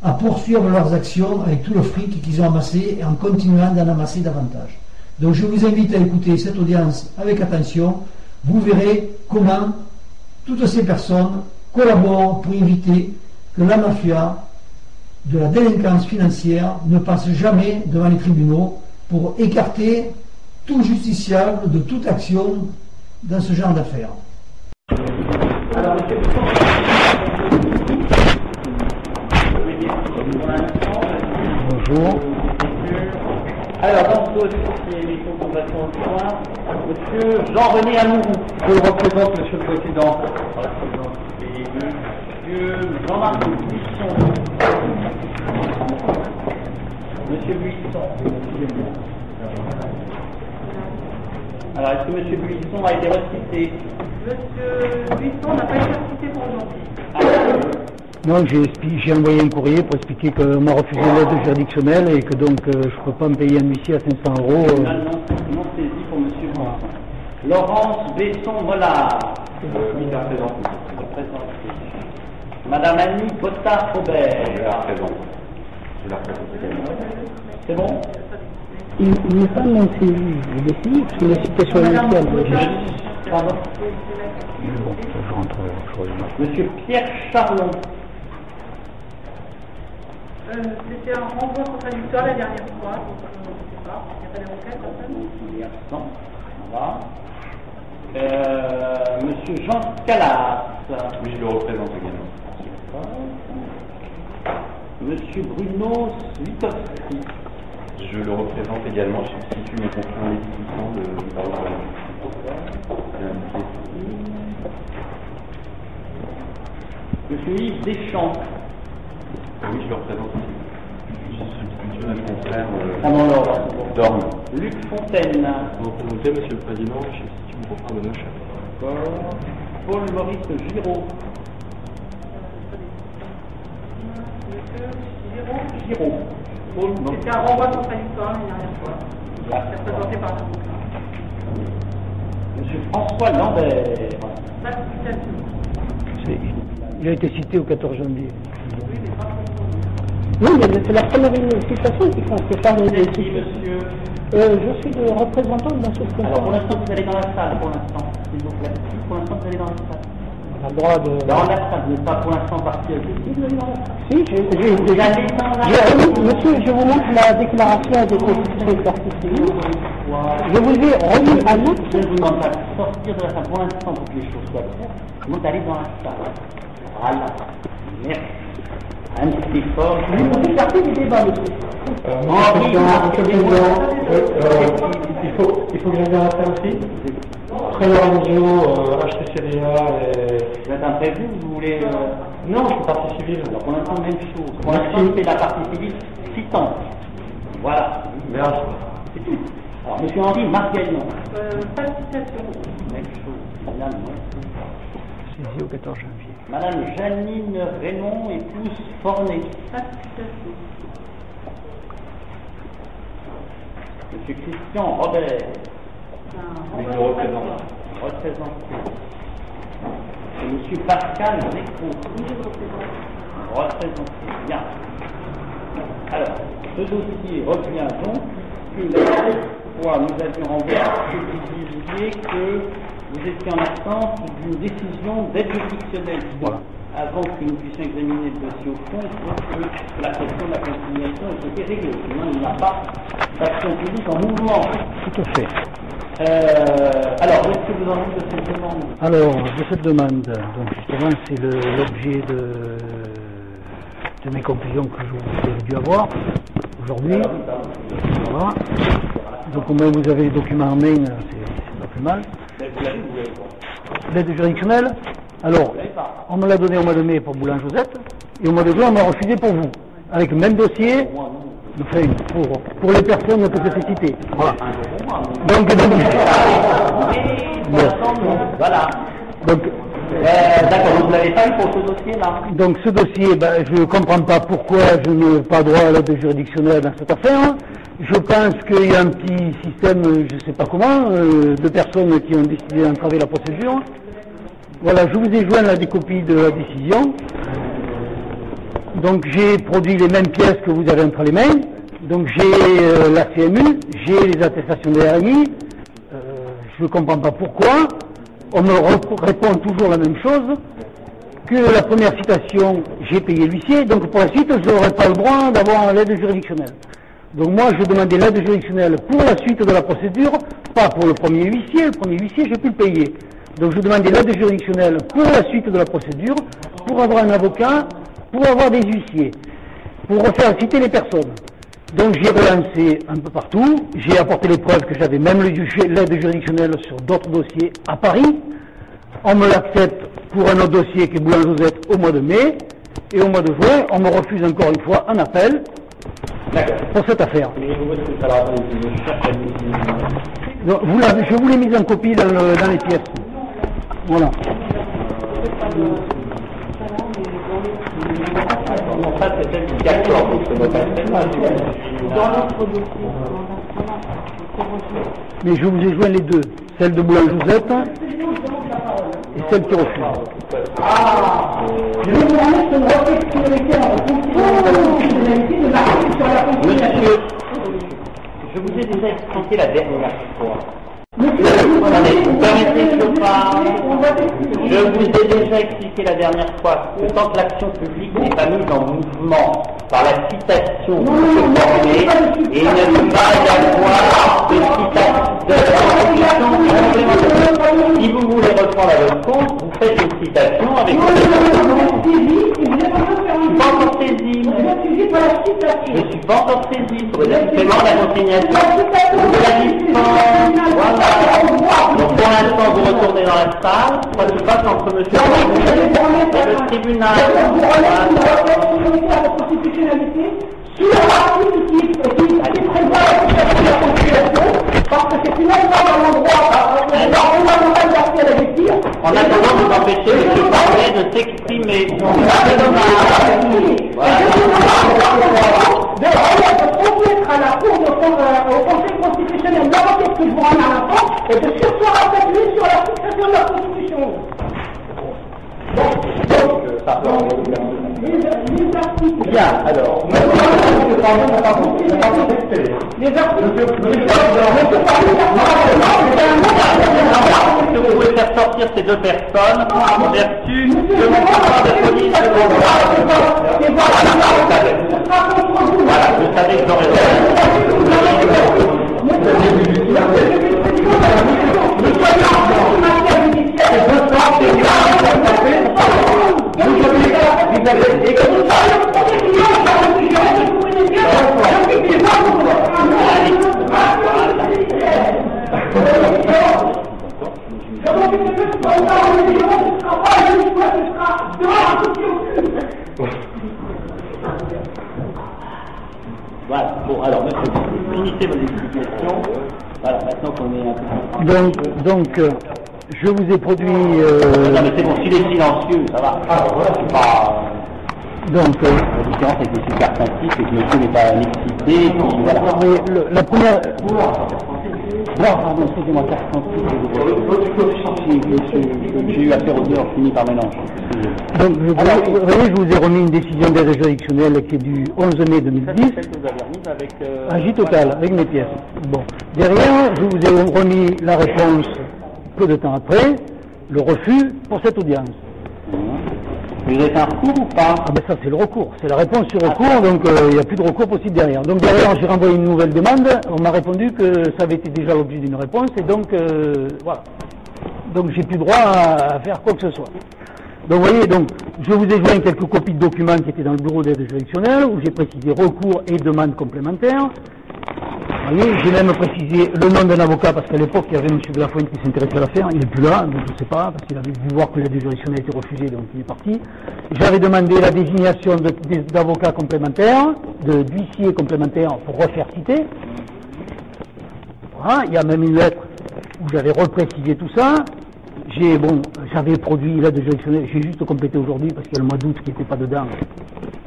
à poursuivre leurs actions avec tout le fric qu'ils ont amassé et en continuant d'en amasser davantage. Donc je vous invite à écouter cette audience avec attention. Vous verrez comment toutes ces personnes collaborent pour éviter que la mafia de la délinquance financière ne passe jamais devant les tribunaux pour écarter tout justiciable de toute action dans ce genre d'affaires. Alors, monsieur Bonjour. Alors, dans ce dossier, les convocations au point, monsieur Jean-René Amourou. Je le représente, monsieur le président. Et monsieur Jean-Marc Buisson. Monsieur Buisson. Alors, est-ce que monsieur Buisson a été recité? Monsieur Buisson n'a pas été recité pour aujourd'hui. Non, j'ai envoyé un courrier pour expliquer qu'on m'a refusé l'aide juridictionnelle et que donc je ne peux pas me payer un huissier à 500 euros. Non saisi pour monsieur Buisson. Laurence Besson-Mollard. Oui, la présente. Madame Annie Bottard-Robert. Je la représente. Je la représente également. C'est bon? Il n'est pas non saisi, il est saisi parce que la situation initiale. Pardon? Je rentre, Monsieur Pierre Charlon. C'était un renvoi contradictoire la dernière fois, donc je ne sais pas, il n'y a pas de requête en fait. Il y a 100. Voilà. Monsieur Jean Calas. Oui, je le représente également. Monsieur Bruno Switowski. Je le représente également. Je substitue mes confrères légitimement de la Monsieur Yves Deschamps. Oui, je le représente aussi. Je substitue mes confrères Pendant l'ordre. Dorme. Luc Fontaine. Vous représentez, monsieur le président, je substitue mon confrère de Neuchâtel. D'accord. Paul Maurice Giraud. Monsieur Giraud. Paul C'était un renvoi contradictoire la dernière fois. C'est présenté par la Monsieur François Lambert. Il a été cité au 14 janvier. Oui, mais c'est la première citation qui font, c'est pas Vous les êtes qui, monsieur? Je suis le représentant de l'association. Alors, pour l'instant, vous allez dans la salle, pour l'instant, s'il vous plaît. Pour l'instant, vous allez dans la salle. On a le droit de. Dans la salle, vous n'êtes pas pour l'instant parti avec les vous allez dans la salle. Si, j'ai déjà. Monsieur, je vous montre la déclaration de constitution de partie civile. Je vous ai remis à note. Je ne vous demande pas de sortir de la salle pour l'instant pour que les choses soient claires. Je vous demande d'aller dans la salle. Voilà. Merci. Un petit effort. Vous faites partie du débat, monsieur. Il faut que j'aille dans la salle aussi. Président Radio, HCCDA et... Vous êtes imprévu, vous voulez... Non, je suis partie civile. Alors pour l'instant, même chose. Pour l'instant, c'est la partie civile citante. Voilà. Merci. C'est tout. Alors, monsieur Henri Margaillon. Pas de citation. Même chose. Madame, Saisi au 14 janvier. Madame Janine Raymond, épouse Fornet. Pas de citation. Monsieur Christian Robert. Oui, je le représente. Représenté. Et monsieur Pascal Nécron. Représenté. Bien. Alors, ce dossier revient donc que la dernière fois nous avions renvoyé que vous disiez que vous étiez en attente d'une décision d'aide juridictionnelle. Voilà. Avant que nous puissions examiner le dossier au fond, il faut que la question de la conciliation ait été réglée. Sinon, il n'y a pas d'action publique en mouvement. Tout à fait. Alors, qu'est-ce que vous en dites de cette demande? Alors, de cette demande, donc justement, c'est l'objet de mes conclusions que j'ai dû avoir aujourd'hui. Voilà. Donc, au moins, vous avez les documents en main, c'est pas plus mal. L'aide juridictionnelle, alors, on me l'a donné au mois de mai pour Boulan-Josette, et au mois de juin, on m'a refusé pour vous, avec le même dossier, enfin, pour les personnes que je fais citer. Voilà. Donc, Voilà. donc, d'accord, vous ne l'avez pas eu pour ce dossier-là? donc ce dossier, je ne comprends pas pourquoi je n'ai pas droit à l'aide juridictionnelle dans cette affaire. Je pense qu'il y a un petit système, je ne sais pas comment, de personnes qui ont décidé d'entraver la procédure. Voilà, je vous ai joint là des copies de la décision. Donc j'ai produit les mêmes pièces que vous avez entre les mains. Donc j'ai la CMU, j'ai les attestations de RMI. Je ne comprends pas pourquoi. On me répond toujours la même chose, que la première citation, j'ai payé l'huissier, donc pour la suite, je n'aurai pas le droit d'avoir l'aide juridictionnelle. Donc moi, je demandais l'aide juridictionnelle pour la suite de la procédure, pas pour le premier huissier. Le premier huissier, j'ai pu le payer. Donc je demandais l'aide juridictionnelle pour la suite de la procédure, pour avoir un avocat, pour avoir des huissiers, pour refaire citer les personnes. Donc j'ai relancé un peu partout, j'ai apporté les preuves que j'avais même l'aide juridictionnelle sur d'autres dossiers à Paris. On me l'accepte pour un autre dossier qui est Boulan-Josette au mois de mai, et au mois de juin, on me refuse encore une fois un appel pour cette affaire. Donc, je vous l'ai mise en copie dans les pièces. Voilà. Mais je vous ai joint les deux, celle de Boulan-Josette et celle qui refuse. Je vais vous remettre une requête prioritaire en fonctionnalité de l'article sur la fonctionnalité. Monsieur, je vous ai déjà expliqué la dernière fois. Monsieur, vous permettez que je parle. Je vous ai déjà expliqué la dernière fois que tant que l'action publique n'est pas mise en mouvement par la citation formée, et il ne peut pas y avoir de citation complémentaire. Si vous voulez reprendre à votre compte, vous faites une citation avec je suis pas encore saisi. Je suis pas encore saisi sur le paiement de la consignation de la dispense. Voilà. Donc pour l'instant, vous retournez dans la salle. Ça se passe entre monsieur et le tribunal. la constitutionnalité sur l'article qui prévoit la constitution, parce que c'est une loi dans l'endroit fondamental d'accès à la justice. En attendant, vous empêchez M. Parlet de s'exprimer. De remettre à la Cour au Conseil constitutionnel la requête que je vous rends à l'instant et de sursoir à cette nuit sur la fixation de la Constitution. Bien, alors. Les articles. Est-ce que vous pouvez faire sortir ces deux personnes en vertu de mon pouvoir de police de Voilà, vous savez que j'aurais Voilà, bon, alors, monsieur, finissez vos explications. Voilà, maintenant qu'on est un peu... Donc, je vous ai produit... Non, mais c'est bon, s'il est silencieux, ça va. Alors, voilà, c'est pas... Donc, la différence avec les super principes, c'est que monsieur n'est pas excité, puis voilà. la première... Pardon, excusez-moi, j'ai eu affaire aux heures, fini par mélange. Donc, vous voyez, je vous ai remis une décision d'aide juridictionnelle qui est du 11 mai 2010. À J Total, avec mes pièces. Bon. Derrière, je vous ai remis la réponse peu de temps après, le refus pour cette audience. Vous avez fait un recours ou pas? Ah ben ça c'est le recours, c'est la réponse sur recours, donc il n'y a plus de recours possible derrière. Donc derrière j'ai renvoyé une nouvelle demande, on m'a répondu que ça avait été déjà l'objet d'une réponse, et donc voilà. Donc j'ai plus droit à faire quoi que ce soit. Donc vous voyez, donc je vous ai joint quelques copies de documents qui étaient dans le bureau d'aide juridictionnelle, où j'ai précisé recours et demande complémentaire. Vous voyez, j'ai même précisé le nom d'un avocat, parce qu'à l'époque, il y avait M. de la Fuente qui s'intéressait à l'affaire, il n'est plus là, donc je ne sais pas, parce qu'il avait dû voir que l'aide juridictionnelle a été refusée, donc il est parti. J'avais demandé la désignation d'avocats complémentaires, d'huissiers complémentaires pour refaire citer. Voilà, il y a même une lettre où j'avais reprécisé tout ça. J'avais produit l'aide juridictionnelle, j'ai juste complété aujourd'hui parce qu'il y a le mois d'août qui n'était pas dedans.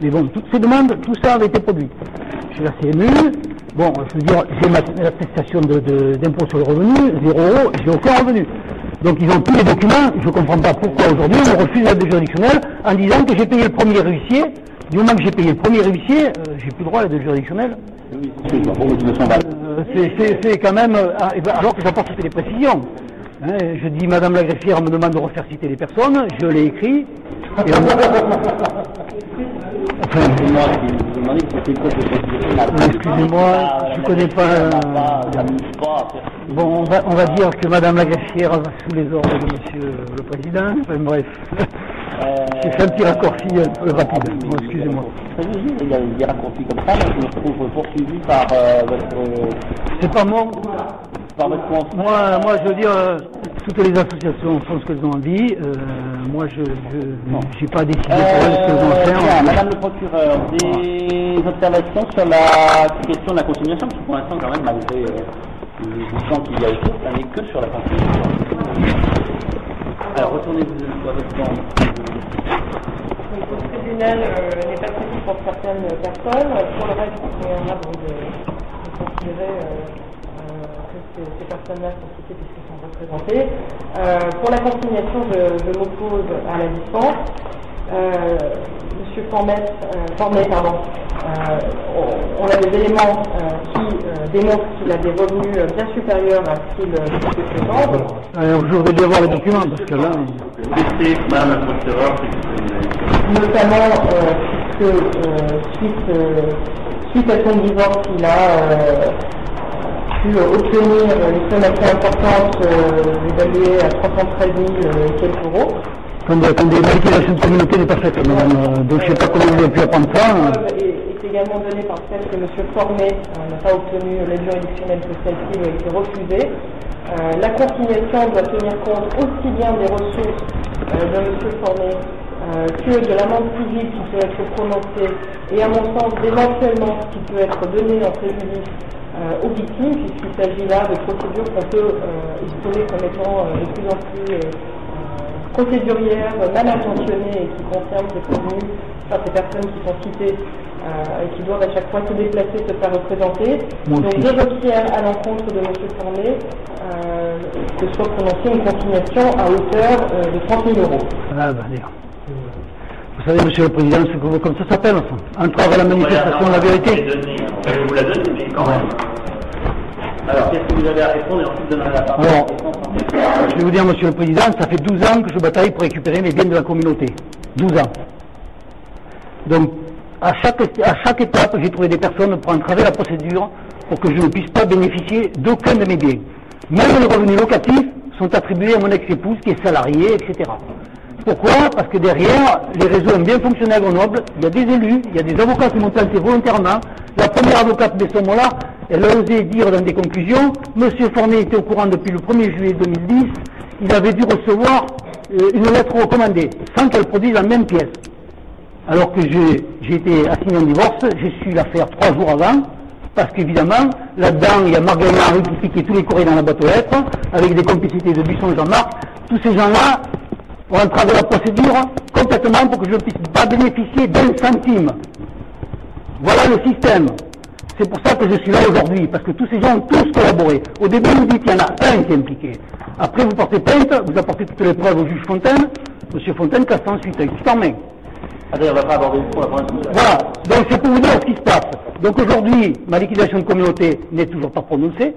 Mais bon, toutes ces demandes, tout ça avait été produit. Chez la CMU, bon, je veux dire, j'ai ma attestation d'impôt sur le revenu, 0 €, j'ai aucun revenu. Donc ils ont tous les documents, je ne comprends pas pourquoi aujourd'hui on me refuse l'aide juridictionnelle en disant que j'ai payé le premier huissier, Du moment que j'ai payé le premier huissier, j'ai plus droit à l'aide juridictionnelle. Oui, C'est quand même, alors que j'apporte toutes les précisions. Hein, je dis, Madame la greffière me demande de refaire citer les personnes, je l'ai écrit. Et excusez-moi, je connais pas. Bon, on va dire que Madame la greffière va sous les ordres de Monsieur le Président. Enfin, bref, j'ai fait un petit raccourci un peu rapide. Bon, excusez-moi. Il y a des raccourcis comme ça, mais je me retrouve poursuivi par votre... C'est pas moi. Par votre Moi, je veux dire, toutes les associations font ce qu'elles ont envie. Moi, je n'ai pas décidé pour elles ce qu'elles vont faire. Madame le procureur, des observations sur la question de la conciliation, parce que pour l'instant, quand même, malgré le champ qu'il y a autour, ça n'est que sur la conciliation. Alors, retournez-vous à votre banc. Le tribunal n'est pas prévu pour certaines personnes. Pour le reste, il est en ordre de considérer que ces personnes-là sont citées puisqu'elles sont représentées. Pour la consignation, je m'oppose à la dispense. Monsieur Formet, on a des éléments qui démontrent qu'il a des revenus bien supérieurs à ce qu'il présente. Je voudrais bien voir les documents parce que là. Madame la procureure, Notamment que suite à son divorce, il a pu obtenir une somme assez importante évaluée à 313 000 et quelques euros. Attendez, la liquidation de communauté n'est pas faite, madame. Donc je ne sais pas comment vous avez pu apprendre ça. La preuve est également donnée par le fait que M. Formet n'a pas obtenu l'aide juridictionnelle que celle-ci lui a été refusée. La consignation doit tenir compte aussi bien des ressources de M. Formet que de l'amende civile qui peut être prononcée et à mon sens éventuellement ce qui peut être donné en préjudice aux victimes, puisqu'il s'agit là de procédures qu'on peut estimer comme étant de plus en plus procédurières, mal intentionnées et qui concernent ces prévenus, enfin ces personnes qui sont citées et qui doivent à chaque fois se déplacer, se faire représenter. Donc je requiers à l'encontre de M. Formet que soit prononcée une consignation à hauteur de 30 000 euros. Ah, bah, vous savez, Monsieur le Président, comme ça s'appelle, entrave à la manifestation de la vérité. Je vais vous la donner, mais quand même. Alors, qu'est-ce que vous avez à répondre et ensuite donner la parole? Alors, je vais vous dire, Monsieur le Président, ça fait 12 ans que je bataille pour récupérer mes biens de la communauté. 12 ans. Donc, à chaque étape, j'ai trouvé des personnes pour entraver la procédure pour que je ne puisse pas bénéficier d'aucun de mes biens. Même les revenus locatifs sont attribués à mon ex-épouse qui est salariée, etc. Pourquoi? Parce que derrière, les réseaux ont bien fonctionné à Grenoble, il y a des élus, il y a des avocats qui m'ont tenté volontairement. La première avocate de ce moment-là, elle a osé dire dans des conclusions, Monsieur Fornet était au courant depuis le 1er juillet 2010, il avait dû recevoir une lettre recommandée, sans qu'elle produise la même pièce. Alors que j'ai été assigné en divorce, j'ai su la faire 3 jours avant, parce qu'évidemment, là-dedans, il y a Marguerite Henry qui piquait tous les courriers dans la boîte aux lettres, avec des complicités de Buisson Jean-Marc. Tous ces gens-là ont entravé la procédure complètement pour que je ne puisse pas bénéficier d'un centime. Voilà le système. C'est pour ça que je suis là aujourd'hui, parce que tous ces gens ont tous collaboré. Au début, vous dites qu'il y en a un qui est impliqué. Après, vous portez plainte, vous apportez toutes les preuves au juge Fontaine. Monsieur Fontaine casse ensuite avec tout en main. Attendez, on va pas aborder le fond la première. Voilà. Donc c'est pour vous dire ce qui se passe. Donc aujourd'hui, ma liquidation de communauté n'est toujours pas prononcée.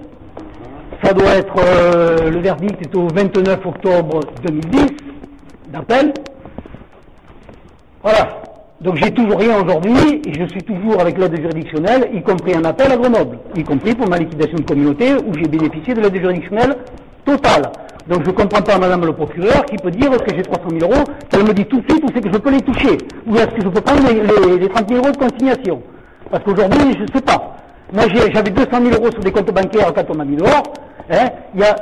Ça doit être, le verdict est au 29 octobre 2010, d'appel. Voilà. Donc j'ai toujours rien aujourd'hui, et je suis toujours avec l'aide juridictionnelle, y compris un appel à Grenoble, y compris pour ma liquidation de communauté, où j'ai bénéficié de l'aide juridictionnelle totale. Donc je ne comprends pas madame le procureur qui peut dire que j'ai 300 000 euros, qu'elle me dit tout de suite où c'est que je peux les toucher, ou est-ce que je peux prendre les 30 000 euros de consignation. Parce qu'aujourd'hui, je ne sais pas. Moi j'avais 200 000 euros sur des comptes bancaires quand on m'a mis dehors. Hein. Il y a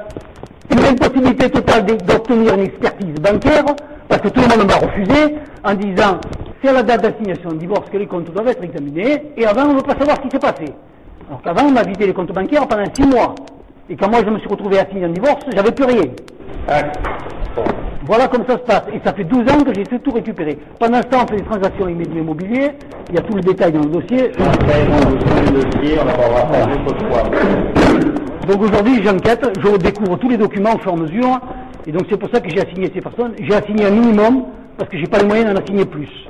une impossibilité totale d'obtenir une expertise bancaire, parce que tout le monde m'a refusé, en disant c'est à la date d'assignation de divorce que les comptes doivent être examinés, et avant on ne veut pas savoir ce qui s'est passé. Alors qu'avant on m'a vidé les comptes bancaires pendant 6 mois. Et quand moi je me suis retrouvé assigné en divorce, j'avais plus rien. Voilà comme ça se passe. Et ça fait 12 ans que j'ai tout récupéré. Pendant ce temps, on fait des transactions immobilières. Il y a tout le détail dans le dossier. Donc aujourd'hui, j'enquête, je découvre tous les documents au fur et à mesure. Et donc c'est pour ça que j'ai assigné ces personnes. J'ai assigné un minimum, parce que j'ai pas les moyens d'en assigner plus.